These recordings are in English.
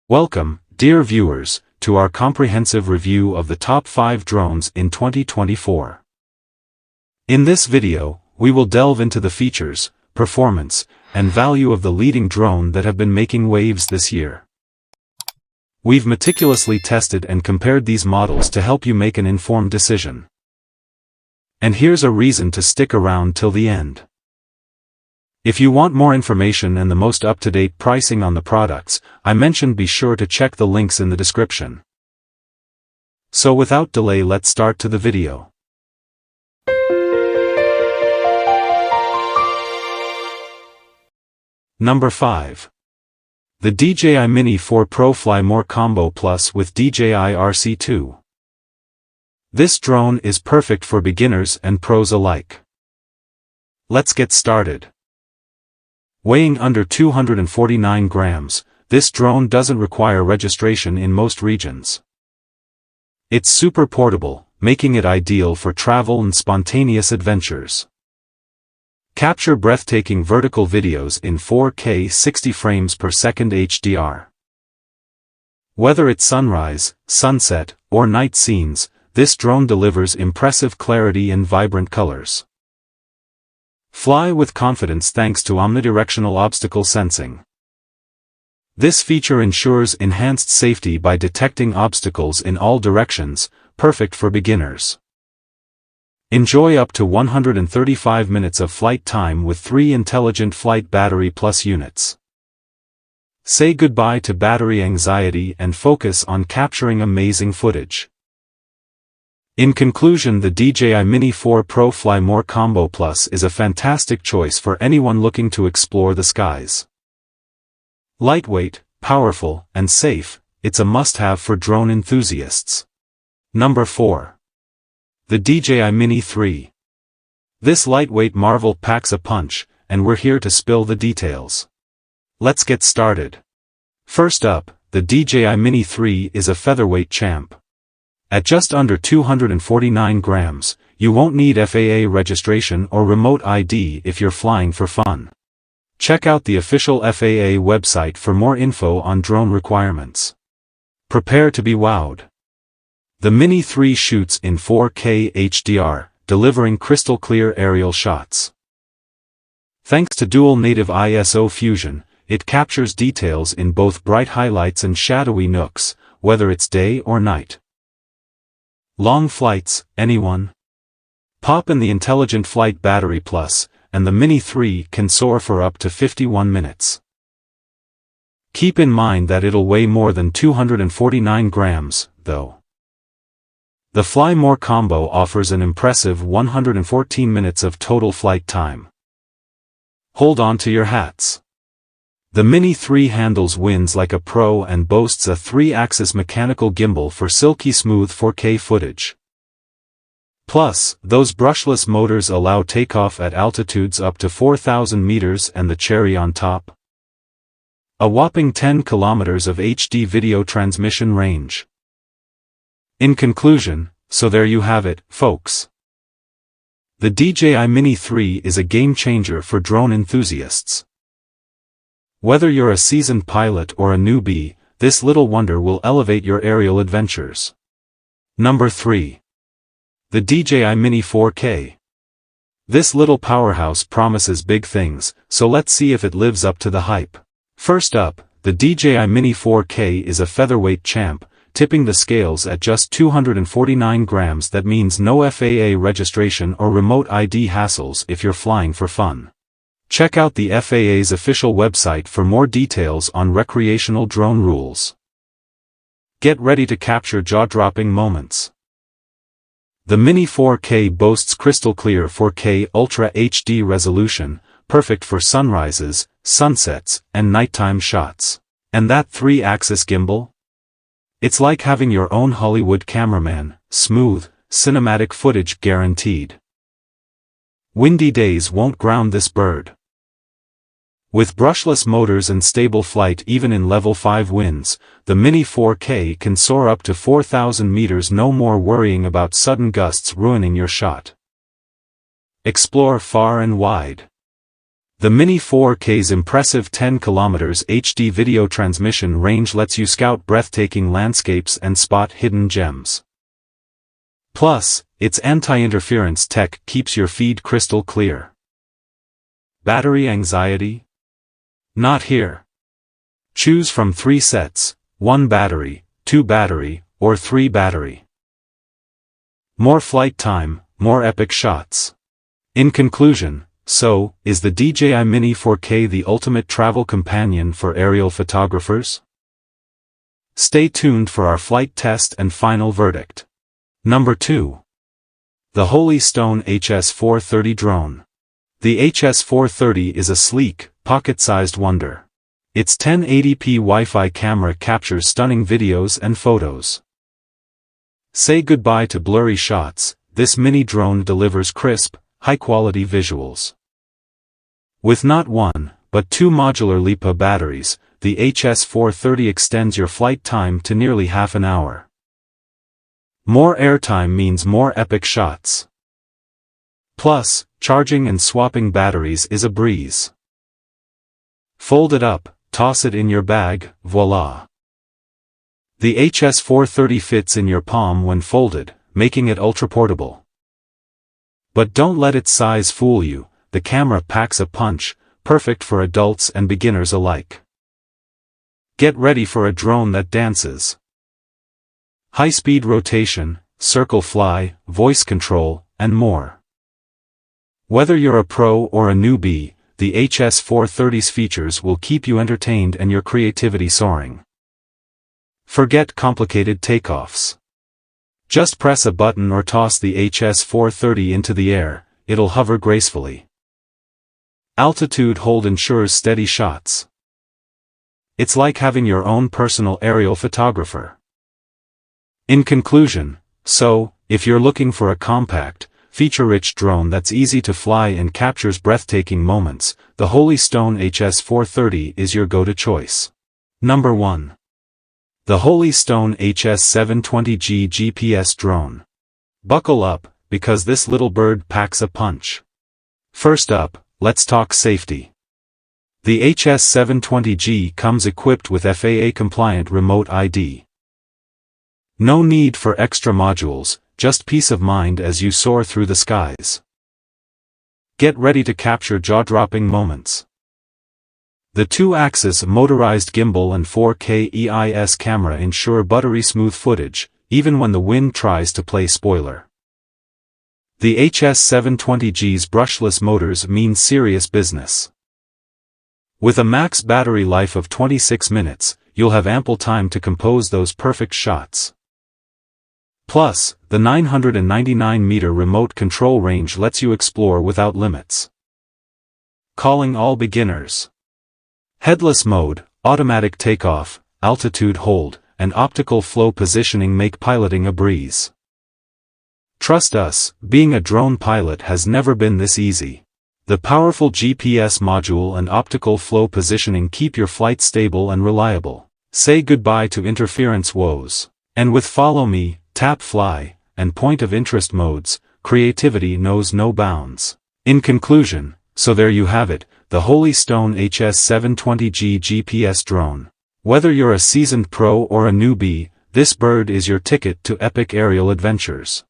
Welcome, dear viewers, to our comprehensive review of the top 5 drones in 2024. In this video, we will delve into the features, performance, and value of the leading drone that have been making waves this year. We've meticulously tested and compared these models to help you make an informed decision. And here's a reason to stick around till the end. If you want more information and the most up-to-date pricing on the products I mentioned, be sure to check the links in the description. So without delay, let's start to the video. Number 5. The DJI Mini 4 Pro Fly More Combo Plus with DJI RC2. This drone is perfect for beginners and pros alike. Let's get started. Weighing under 249 grams, this drone doesn't require registration in most regions. It's super portable, making it ideal for travel and spontaneous adventures. Capture breathtaking vertical videos in 4K 60 frames per second HDR. Whether it's sunrise, sunset, or night scenes, this drone delivers impressive clarity and vibrant colors. Fly with confidence thanks to omnidirectional obstacle sensing. This feature ensures enhanced safety by detecting obstacles in all directions, perfect for beginners. Enjoy up to 135 minutes of flight time with 3 Intelligent Flight Battery Plus units. Say goodbye to battery anxiety and focus on capturing amazing footage. In conclusion, the DJI Mini 4 Pro Fly More Combo Plus is a fantastic choice for anyone looking to explore the skies. Lightweight, powerful, and safe, it's a must-have for drone enthusiasts. Number 4. The DJI Mini 3. This lightweight marvel packs a punch, and we're here to spill the details. Let's get started. First up, the DJI Mini 3 is a featherweight champ. At just under 249 grams, you won't need FAA registration or remote ID if you're flying for fun. Check out the official FAA website for more info on drone requirements. Prepare to be wowed. The Mini 3 shoots in 4K HDR, delivering crystal clear aerial shots. Thanks to dual native ISO fusion, it captures details in both bright highlights and shadowy nooks, whether it's day or night. Long flights, anyone? Pop in the Intelligent Flight Battery Plus, and the Mini 3 can soar for up to 51 minutes. Keep in mind that it'll weigh more than 249 grams, though. The Fly More combo offers an impressive 114 minutes of total flight time. Hold on to your hats. The Mini 3 handles winds like a pro and boasts a 3-axis mechanical gimbal for silky smooth 4K footage. Plus, those brushless motors allow takeoff at altitudes up to 4,000 meters, and the cherry on top, a whopping 10 kilometers of HD video transmission range. In conclusion, so there you have it, folks. The DJI Mini 3 is a game changer for drone enthusiasts. Whether you're a seasoned pilot or a newbie, this little wonder will elevate your aerial adventures. Number 3. The DJI Mini 4K. This little powerhouse promises big things, so let's see if it lives up to the hype. First up, the DJI Mini 4K is a featherweight champ, tipping the scales at just 249 grams. That means no FAA registration or remote ID hassles if you're flying for fun. Check out the FAA's official website for more details on recreational drone rules. Get ready to capture jaw-dropping moments. The Mini 4K boasts crystal clear 4K Ultra HD resolution, perfect for sunrises, sunsets, and nighttime shots. And that 3-axis gimbal? It's like having your own Hollywood cameraman, smooth, cinematic footage guaranteed. Windy days won't ground this bird. With brushless motors and stable flight even in level 5 winds, the Mini 4K can soar up to 4,000 meters, no more worrying about sudden gusts ruining your shot. Explore far and wide. The Mini 4K's impressive 10 km HD video transmission range lets you scout breathtaking landscapes and spot hidden gems. Plus, its anti-interference tech keeps your feed crystal clear. Battery anxiety? Not here. Choose from 3 sets, 1 battery, 2 battery, or 3 battery. More flight time, more epic shots. In conclusion, so, is the DJI Mini 4K the ultimate travel companion for aerial photographers? Stay tuned for our flight test and final verdict. Number 2. The Holy Stone HS430 Drone. The HS430 is a sleek, pocket-sized wonder. Its 1080p Wi-Fi camera captures stunning videos and photos. Say goodbye to blurry shots, this mini drone delivers crisp, high-quality visuals. With not 1, but 2 modular LiPo batteries, the HS430 extends your flight time to nearly half an hour. More airtime means more epic shots. Plus, charging and swapping batteries is a breeze. Fold it up, toss it in your bag, voila. The HS430 fits in your palm when folded, making it ultra-portable. But don't let its size fool you, the camera packs a punch, perfect for adults and beginners alike. Get ready for a drone that dances. High-speed rotation, circle fly, voice control, and more. Whether you're a pro or a newbie, the HS430's features will keep you entertained and your creativity soaring. Forget complicated takeoffs. Just press a button or toss the HS430 into the air, it'll hover gracefully. Altitude hold ensures steady shots. It's like having your own personal aerial photographer. In conclusion, so, if you're looking for a compact, feature-rich drone that's easy to fly and captures breathtaking moments, the Holy Stone HS430 is your go-to choice. Number 1. The Holy Stone HS720G GPS Drone. Buckle up, because this little bird packs a punch. First up, let's talk safety. The HS720G comes equipped with FAA-compliant remote ID. No need for extra modules, just peace of mind as you soar through the skies. Get ready to capture jaw-dropping moments. The 2-axis motorized gimbal and 4K EIS camera ensure buttery-smooth footage, even when the wind tries to play spoiler. The HS720G's brushless motors mean serious business. With a max battery life of 26 minutes, you'll have ample time to compose those perfect shots. Plus, the 999-meter remote control range lets you explore without limits. Calling all beginners. Headless mode, automatic takeoff, altitude hold, and optical flow positioning make piloting a breeze. Trust us, being a drone pilot has never been this easy. The powerful GPS module and optical flow positioning keep your flight stable and reliable. Say goodbye to interference woes. And with Follow Me, Tap Fly, and Point of Interest modes, creativity knows no bounds. In conclusion, so there you have it, the Holy Stone HS720G GPS drone. Whether you're a seasoned pro or a newbie, this bird is your ticket to epic aerial adventures.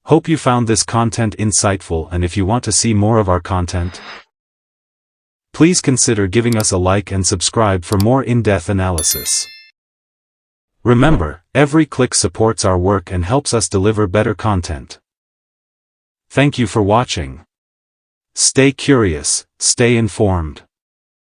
Hope you found this content insightful, and if you want to see more of our content, please consider giving us a like and subscribe for more in-depth analysis. Remember, every click supports our work and helps us deliver better content. Thank you for watching. Stay curious, stay informed.